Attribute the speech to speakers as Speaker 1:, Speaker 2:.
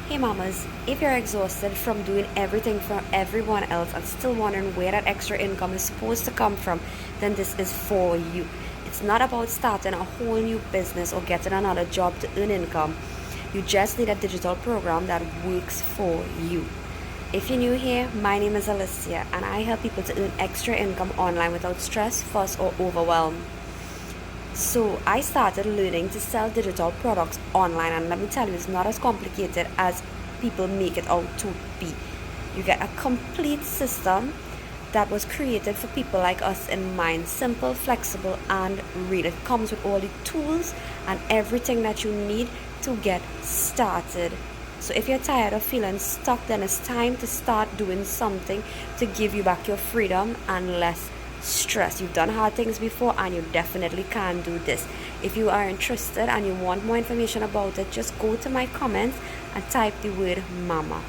Speaker 1: Hey mamas, if you're exhausted from doing everything for everyone else and still wondering where that extra income is supposed to come from, then this is for you. It's not about starting a whole new business or getting another job to earn income. You just need a digital program that works for you. If you're new here, my name is Alicia and I help people to earn extra income online without stress, fuss, or overwhelm. So I started learning to sell digital products online, and let me tell you, it's not as complicated as people make it out to be. You get a complete system that was created for people like us in mind, simple, flexible, and real. It comes with all the tools and everything that you need to get started. So if you're tired of feeling stuck, then it's time to start doing something to give you back your freedom and less stress. You've done hard things before and you definitely can do this. If you are interested and you want more information about it, just go to my comments and type the word mama.